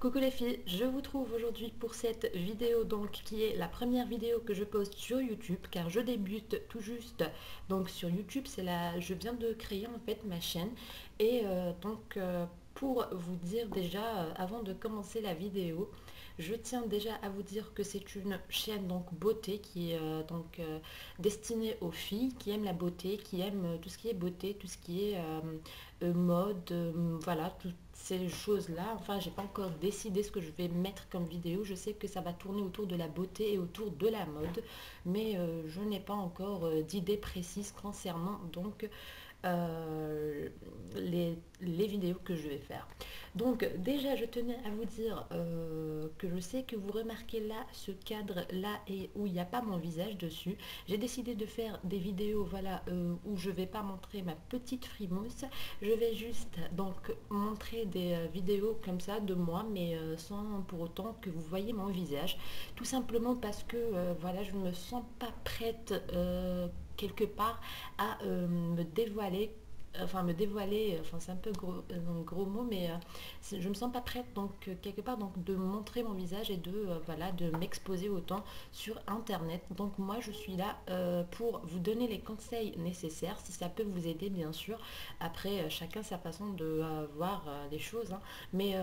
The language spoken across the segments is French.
Coucou les filles, je vous trouve aujourd'hui pour cette vidéo donc qui est la première vidéo que je poste sur YouTube car je débute tout juste donc sur YouTube. Je viens de créer en fait ma chaîne et pour vous dire déjà avant de commencer la vidéo, je tiens déjà à vous dire que c'est une chaîne donc beauté qui est destinée aux filles qui aiment la beauté, qui aiment tout ce qui est beauté, tout ce qui est mode, voilà, toutes ces choses-là. Enfin, j'ai pas encore décidé ce que je vais mettre comme vidéo. Je sais que ça va tourner autour de la beauté et autour de la mode, mais je n'ai pas encore d'idée précise concernant donc les vidéos que je vais faire. Donc déjà je tenais à vous dire que je sais que vous remarquez là ce cadre là et où il n'y a pas mon visage dessus. J'ai décidé de faire des vidéos voilà où je vais pas montrer ma petite frimousse. Je vais juste donc montrer des vidéos comme ça de moi mais sans pour autant que vous voyez mon visage, tout simplement parce que voilà, je ne me sens pas prête quelque part à me dévoiler, enfin c'est un peu gros mot, mais je me sens pas prête donc quelque part donc de montrer mon visage et de voilà, de m'exposer autant sur internet. Donc moi je suis là pour vous donner les conseils nécessaires si ça peut vous aider, bien sûr. Après chacun sa façon de voir les choses, hein. Mais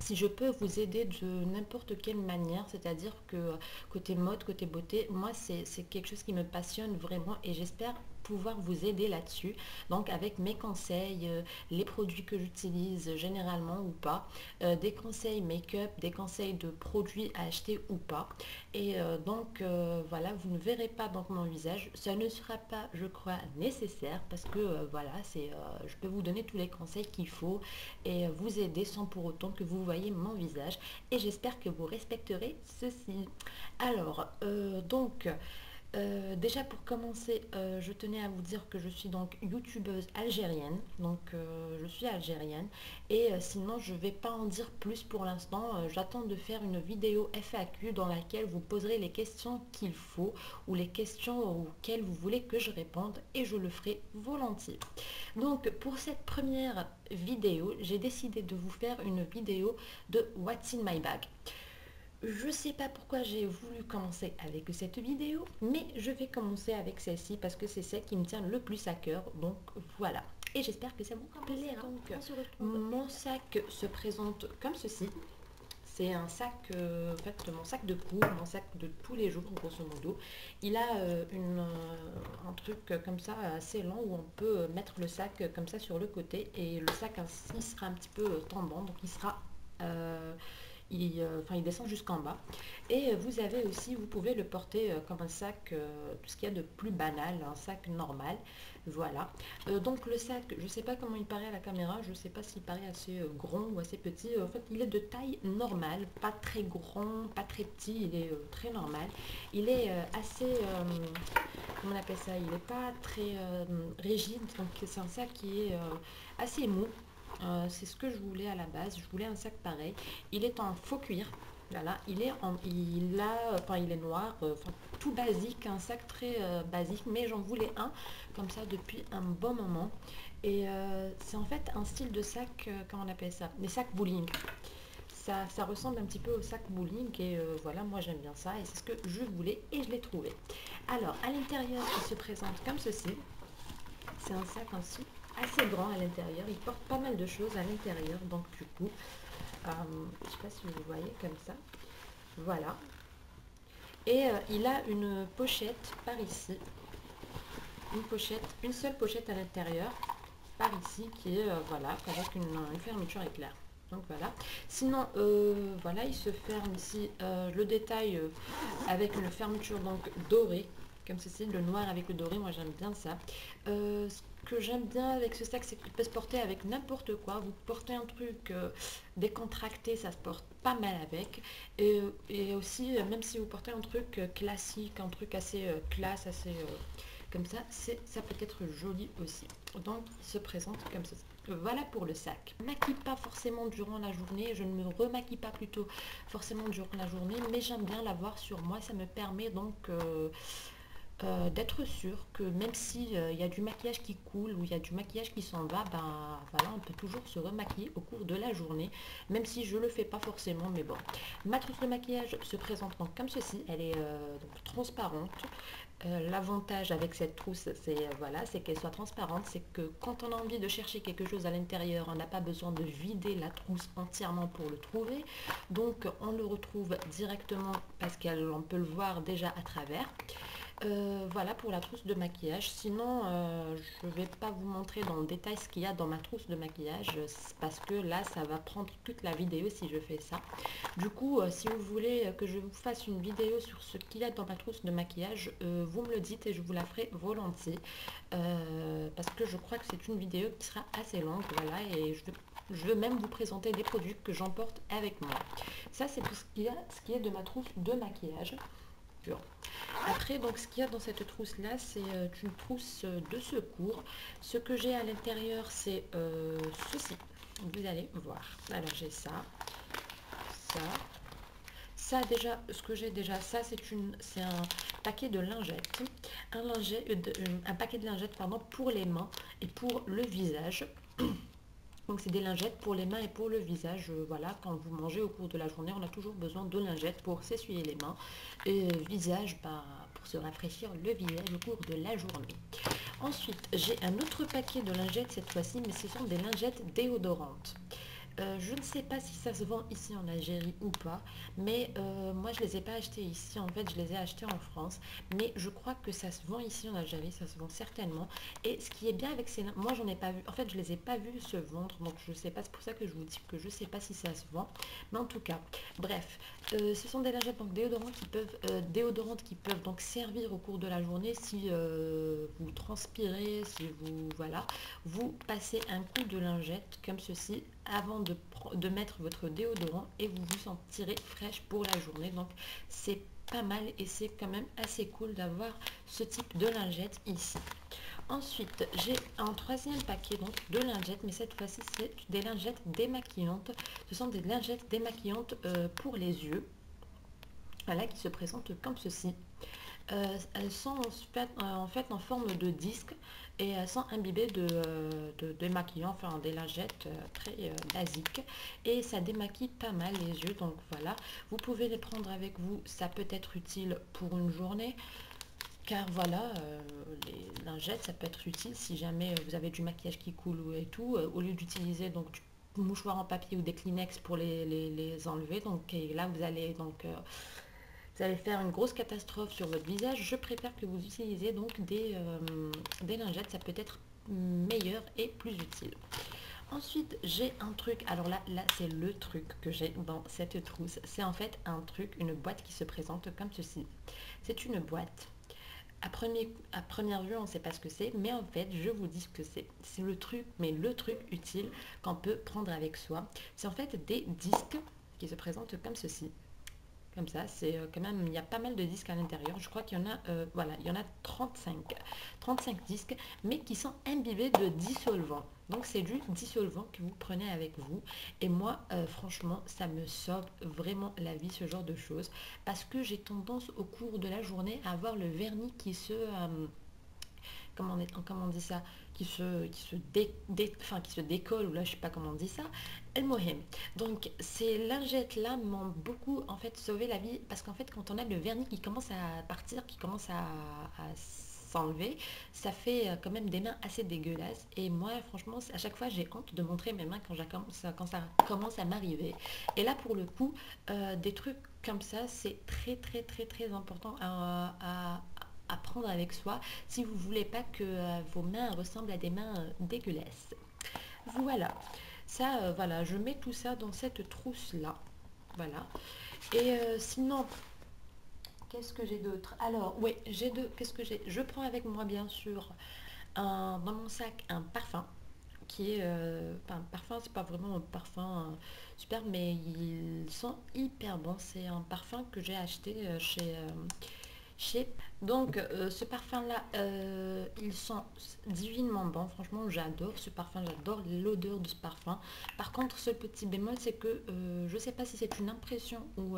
si je peux vous aider de n'importe quelle manière, c'est-à-dire que côté mode, côté beauté, moi c'est quelque chose qui me passionne vraiment et j'espère pouvoir vous aider là-dessus, donc avec mes conseils, les produits que j'utilise généralement ou pas, des conseils make-up, des conseils de produits à acheter ou pas. Et voilà, vous ne verrez pas donc mon visage, ça ne sera pas, je crois, nécessaire parce que voilà, je peux vous donner tous les conseils qu'il faut et vous aider sans pour autant que vous voyez mon visage, et j'espère que vous respecterez ceci. Alors déjà pour commencer, je tenais à vous dire que je suis donc youtubeuse algérienne, donc je suis algérienne, et sinon je vais pas en dire plus pour l'instant. J'attends de faire une vidéo FAQ dans laquelle vous poserez les questions qu'il faut ou les questions auxquelles vous voulez que je réponde, et je le ferai volontiers. Donc pour cette première vidéo, j'ai décidé de vous faire une vidéo de What's in my bag. Je sais pas pourquoi j'ai voulu commencer avec cette vidéo, mais je vais commencer avec celle-ci parce que c'est celle qui me tient le plus à cœur, donc voilà. Et j'espère que ça vous plaira. Donc, mon sac se présente comme ceci. C'est un sac, en fait, mon sac de cours, mon sac de tous les jours, grosso modo. Il a un truc comme ça assez long où on peut mettre le sac comme ça sur le côté, et le sac ainsi sera un petit peu tombant, donc il sera il descend jusqu'en bas. Et vous pouvez le porter comme un sac, tout ce qu'il y a de plus banal, un sac normal. Voilà. Donc le sac, je ne sais pas comment il paraît à la caméra, je ne sais pas s'il paraît assez grand ou assez petit. En fait, il est de taille normale, pas très grand, pas très petit, il est très normal. Il est assez, comment on appelle ça, il n'est pas très rigide, donc c'est un sac qui est assez mou. C'est ce que je voulais à la base, je voulais un sac pareil. Il est en faux cuir, voilà, il est noir, tout basique, un sac très basique, mais j'en voulais un comme ça depuis un bon moment. Et c'est en fait un style de sac, comment on appelle ça, des sacs bowling. Ça ressemble un petit peu au sac bowling, et voilà, moi j'aime bien ça et c'est ce que je voulais et je l'ai trouvé. Alors à l'intérieur, il se présente comme ceci. C'est un sac ainsi assez grand à l'intérieur, il porte pas mal de choses à l'intérieur, donc du coup je sais pas si vous voyez comme ça, voilà. Et il a une pochette par ici, une seule pochette à l'intérieur par ici, qui est voilà, avec une fermeture éclair. Donc voilà, sinon voilà, il se ferme ici, le détail avec une fermeture donc dorée comme ceci, le noir avec le doré, moi j'aime bien ça. Ce que j'aime bien avec ce sac, c'est qu'il peut se porter avec n'importe quoi. Vous portez un truc décontracté, ça se porte pas mal avec. Et aussi, même si vous portez un truc classique, un truc assez classe, assez comme ça, ça peut être joli aussi. Donc il se présente comme ceci. Voilà pour le sac. Je ne maquille pas forcément durant la journée, je ne me remaquille pas plutôt forcément durant la journée, mais j'aime bien l'avoir sur moi, ça me permet donc d'être sûr que même si il y a du maquillage qui coule ou il y a du maquillage qui s'en va, ben voilà, on peut toujours se remaquiller au cours de la journée, même si je le fais pas forcément, mais bon. Ma trousse de maquillage se présente donc comme ceci, elle est donc transparente. L'avantage avec cette trousse, c'est voilà, c'est qu'elle soit transparente, c'est que quand on a envie de chercher quelque chose à l'intérieur, on n'a pas besoin de vider la trousse entièrement pour le trouver. Donc on le retrouve directement parce qu'on peut le voir déjà à travers. Voilà pour la trousse de maquillage. Sinon, je ne vais pas vous montrer dans le détail ce qu'il y a dans ma trousse de maquillage parce que là, ça va prendre toute la vidéo si je fais ça. Du coup, si vous voulez que je vous fasse une vidéo sur ce qu'il y a dans ma trousse de maquillage, vous me le dites et je vous la ferai volontiers. Parce que je crois que c'est une vidéo qui sera assez longue. Voilà, et je veux même vous présenter des produits que j'emporte avec moi. Ça, c'est tout ce qui est de ma trousse de maquillage. Après, donc, ce qu'il y a dans cette trousse-là, c'est une trousse de secours. Ce que j'ai à l'intérieur, c'est ceci. Vous allez voir. Alors, j'ai ça, ça, ça déjà. Ce que j'ai déjà, ça, c'est un paquet de lingettes, un paquet de lingettes, pardon, pour les mains et pour le visage. Donc c'est des lingettes pour les mains et pour le visage. Voilà, quand vous mangez au cours de la journée, on a toujours besoin de lingettes pour s'essuyer les mains. Et visage, bah, pour se rafraîchir le visage au cours de la journée. Ensuite, j'ai un autre paquet de lingettes cette fois-ci, mais ce sont des lingettes déodorantes. Je ne sais pas si ça se vend ici en Algérie ou pas, mais moi je les ai pas achetées ici, en fait je les ai achetées en France, mais je crois que ça se vend ici en Algérie, ça se vend certainement. Et ce qui est bien avec ces, moi j'en ai pas vu, en fait je les ai pas vus se vendre, donc je sais pas, c'est pour ça que je vous dis que je sais pas si ça se vend, mais en tout cas, bref, ce sont des lingettes donc déodorantes qui peuvent donc servir au cours de la journée si vous transpirez, si vous voilà, vous passez un coup de lingette comme ceci avant de mettre votre déodorant et vous vous sentirez fraîche pour la journée. Donc c'est pas mal et c'est quand même assez cool d'avoir ce type de lingette ici. Ensuite, j'ai un troisième paquet donc de lingettes, mais cette fois-ci c'est des lingettes démaquillantes. Ce sont des lingettes démaquillantes pour les yeux. Voilà, qui se présentent comme ceci. Elles sont en fait en forme de disque et elles sont imbibées de démaquillants, enfin des lingettes très basiques et ça démaquille pas mal les yeux, donc voilà, vous pouvez les prendre avec vous, ça peut être utile pour une journée car voilà, les lingettes ça peut être utile si jamais vous avez du maquillage qui coule et tout, au lieu d'utiliser donc du mouchoir en papier ou des Kleenex pour les enlever, donc et là vous allez donc vous allez faire une grosse catastrophe sur votre visage. Je préfère que vous utilisiez donc des lingettes, ça peut être meilleur et plus utile. Ensuite, j'ai un truc, alors là c'est le truc que j'ai dans cette trousse. C'est en fait un truc, une boîte qui se présente comme ceci. C'est une boîte. À première vue, on ne sait pas ce que c'est, mais en fait, je vous dis ce que c'est. C'est le truc, mais le truc utile qu'on peut prendre avec soi. C'est en fait des disques qui se présentent comme ceci. Comme ça, c'est quand même, il y a pas mal de disques à l'intérieur. Je crois qu'il y en a, voilà, il y en a 35 disques, mais qui sont imbibés de dissolvant. Donc c'est du dissolvant que vous prenez avec vous. Et moi, franchement, ça me sauve vraiment la vie, ce genre de choses. Parce que j'ai tendance au cours de la journée à avoir le vernis qui se... comment on dit ça, qui se décolle, ou là je sais pas comment on dit ça, El Mohem. Donc ces lingettes là m'ont beaucoup en fait sauvé la vie parce qu'en fait quand on a le vernis qui commence à partir, qui commence à s'enlever, ça fait quand même des mains assez dégueulasses et moi franchement à chaque fois j'ai honte de montrer mes mains quand ça commence à m'arriver. Et là pour le coup des trucs comme ça c'est très important à prendre avec soi si vous voulez pas que vos mains ressemblent à des mains dégueulasses. Voilà, ça voilà, je mets tout ça dans cette trousse là. Voilà. Et sinon, qu'est-ce que j'ai d'autre? Alors, oui, j'ai deux. Qu'est-ce que j'ai? Je prends avec moi bien sûr dans mon sac un parfum qui est enfin, un parfum, c'est pas vraiment un parfum super, mais ils sont hyper bons. C'est un parfum que j'ai acheté chez donc ce parfum là ils sont divinement bons, franchement j'adore ce parfum, j'adore l'odeur de ce parfum. Par contre ce petit bémol c'est que je sais pas si c'est une impression ou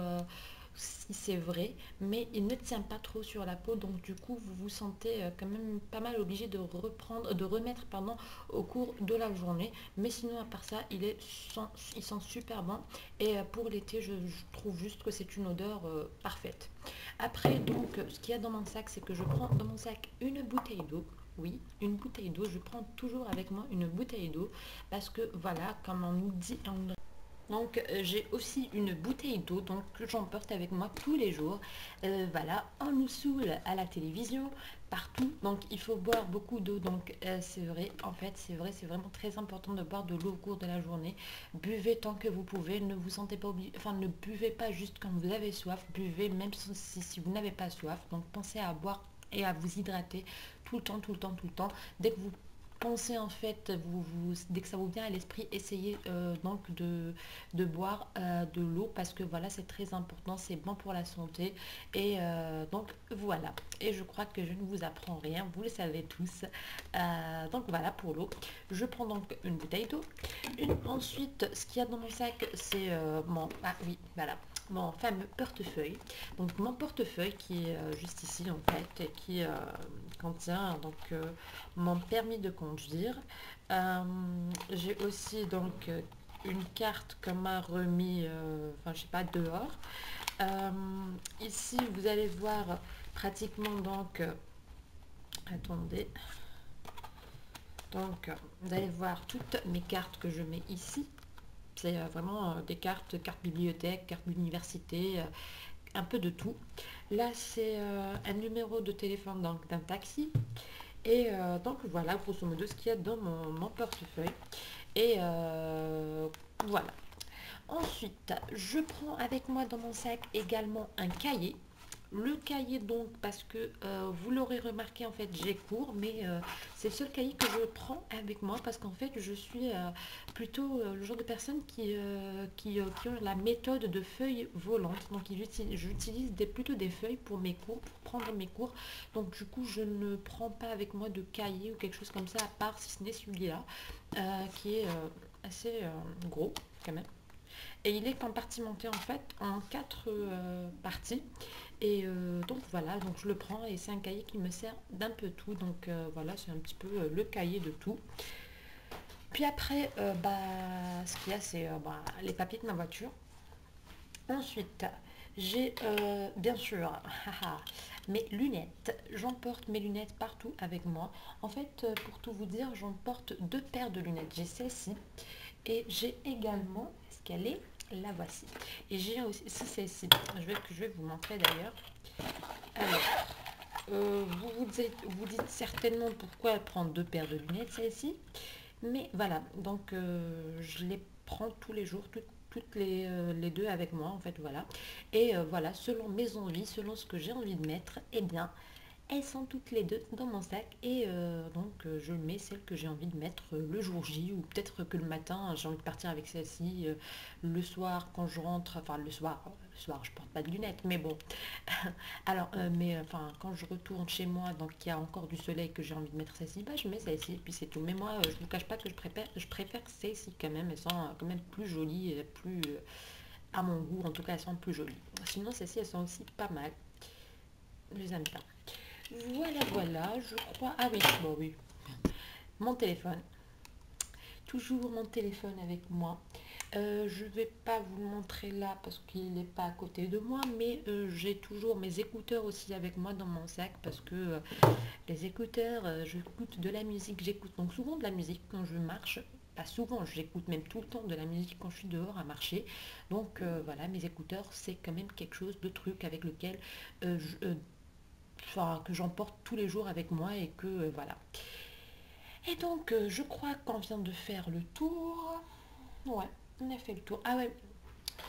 si c'est vrai, mais il ne tient pas trop sur la peau, donc du coup vous vous sentez quand même pas mal obligé de reprendre, de remettre pardon, au cours de la journée. Mais sinon à part ça, il sent super bon et pour l'été je trouve juste que c'est une odeur parfaite. Après donc ce qu'il y a dans mon sac, c'est que je prends dans mon sac une bouteille d'eau. Oui, une bouteille d'eau. Je prends toujours avec moi une bouteille d'eau parce que voilà, comme on nous dit, donc j'ai aussi une bouteille d'eau donc que j'emporte avec moi tous les jours. Voilà, on nous saoule à la télévision, partout, donc il faut boire beaucoup d'eau. Donc c'est vrai, en fait c'est vrai, c'est vraiment très important de boire de l'eau au cours de la journée. Buvez tant que vous pouvez, ne vous sentez pas obligé, enfin ne buvez pas juste quand vous avez soif, buvez même si vous n'avez pas soif. Donc pensez à boire et à vous hydrater tout le temps, tout le temps, tout le temps. Dès que vous pensez en fait, dès que ça vous vient à l'esprit, essayez donc de boire de l'eau parce que voilà, c'est très important, c'est bon pour la santé. Et donc voilà, et je crois que je ne vous apprends rien, vous le savez tous. Donc voilà pour l'eau. Je prends donc une bouteille d'eau. Ensuite, ce qu'il y a dans mon sac, c'est ah oui, voilà, mon fameux portefeuille. Donc mon portefeuille qui est juste ici en fait, et qui contient donc mon permis de conduire. J'ai aussi donc une carte qu'on m'a remis, enfin je sais pas, dehors. Euh, Ici vous allez voir pratiquement donc, attendez, donc vous allez voir toutes mes cartes que je mets ici. C'est vraiment des cartes bibliothèque, cartes d'université, un peu de tout. Là c'est un numéro de téléphone donc d'un taxi. Et donc voilà, grosso modo, ce qu'il y a dans mon portefeuille. Et voilà. Ensuite, je prends avec moi dans mon sac également un cahier. Le cahier donc, parce que vous l'aurez remarqué, en fait, j'ai cours, mais c'est le seul cahier que je prends avec moi parce qu'en fait, je suis plutôt le genre de personne qui ont la méthode de feuilles volantes. Donc, j'utilise plutôt des feuilles pour mes cours, pour prendre mes cours. Donc, du coup, je ne prends pas avec moi de cahier ou quelque chose comme ça, à part si ce n'est celui-là, qui est assez gros quand même. Et il est compartimenté en fait en 4 parties. Et donc voilà, donc je le prends et c'est un cahier qui me sert d'un peu tout. Donc voilà, c'est un petit peu le cahier de tout. Puis après, ce qu'il y a, c'est les papiers de ma voiture. Ensuite, j'ai bien sûr mes lunettes. J'emporte mes lunettes partout avec moi. En fait, pour tout vous dire, j'emporte 2 paires de lunettes. J'ai celle-ci et j'ai également, est-ce qu'elle est? La voici. Et j'ai aussi celle-ci. Je vais vous montrer d'ailleurs. Alors, vous dites certainement pourquoi elle prend 2 paires de lunettes, celle-ci. Mais voilà, donc je les prends tous les jours, toutes les 2 avec moi, en fait, voilà. Et voilà, selon mes envies, selon ce que j'ai envie de mettre, eh bien, elles sont toutes les 2 dans mon sac et donc je mets celle que j'ai envie de mettre le jour J ou peut-être que le matin j'ai envie de partir avec celle-ci, le soir quand je rentre, enfin le soir je porte pas de lunettes mais bon. Alors mais enfin quand je retourne chez moi donc il y a encore du soleil que j'ai envie de mettre celle-ci, bah je mets celle-ci et puis c'est tout. Mais moi je vous cache pas que je préfère celle-ci quand même, elles sont quand même plus jolies et plus à mon goût, en tout cas elles sont plus jolies. Sinon celles-ci elles sont aussi pas mal, je les aime bien. Voilà, voilà, je crois. Ah oui, bon oui. Mon téléphone. Toujours mon téléphone avec moi. Je vais pas vous le montrer là parce qu'il n'est pas à côté de moi, mais j'ai toujours mes écouteurs aussi avec moi dans mon sac parce que les écouteurs, j'écoute de la musique, j'écoute donc souvent de la musique quand je marche. Pas souvent, j'écoute même tout le temps de la musique quand je suis dehors à marcher. Donc voilà, mes écouteurs, c'est quand même quelque chose de truc avec lequel enfin, que j'emporte tous les jours avec moi et que voilà. Et donc je crois qu'on vient de faire le tour. Ouais, on a fait le tour. Ah ouais,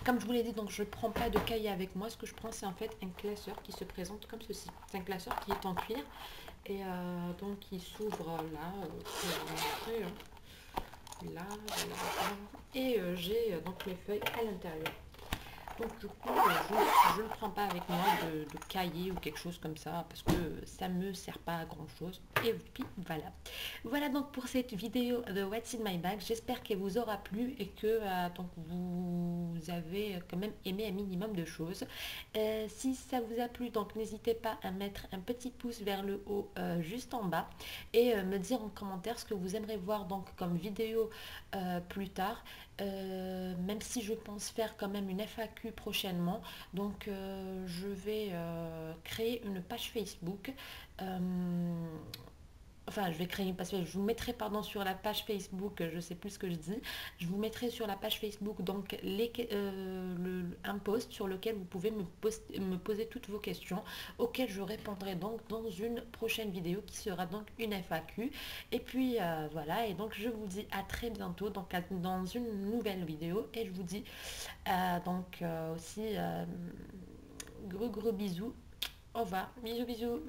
comme je vous l'ai dit, donc je prends pas de cahier avec moi. Ce que je prends, c'est en fait un classeur qui se présente comme ceci. C'est un classeur qui est en cuir et donc il s'ouvre là. Je vais vous montrer, hein. Là, là, là. Et j'ai donc mes feuilles à l'intérieur. Donc du coup, je ne prends pas avec moi de cahier ou quelque chose comme ça parce que ça me sert pas à grand chose. Et puis voilà. Voilà donc pour cette vidéo de What's in my bag. J'espère qu'elle vous aura plu et que donc vous avez quand même aimé un minimum de choses. Si ça vous a plu, donc n'hésitez pas à mettre un petit pouce vers le haut juste en bas et me dire en commentaire ce que vous aimeriez voir donc comme vidéo plus tard. Même si je pense faire quand même une FAQ prochainement, donc je vais créer une page Facebook. euh, Enfin, je vais créer une page Facebook. Je vous mettrai, pardon, sur la page Facebook, je sais plus ce que je dis. Je vous mettrai sur la page Facebook donc un post sur lequel vous pouvez me poser toutes vos questions, auxquelles je répondrai donc dans une prochaine vidéo qui sera donc une FAQ. Et puis voilà, et donc je vous dis à très bientôt donc dans une nouvelle vidéo. Et je vous dis aussi gros bisous. Au revoir, bisous bisous.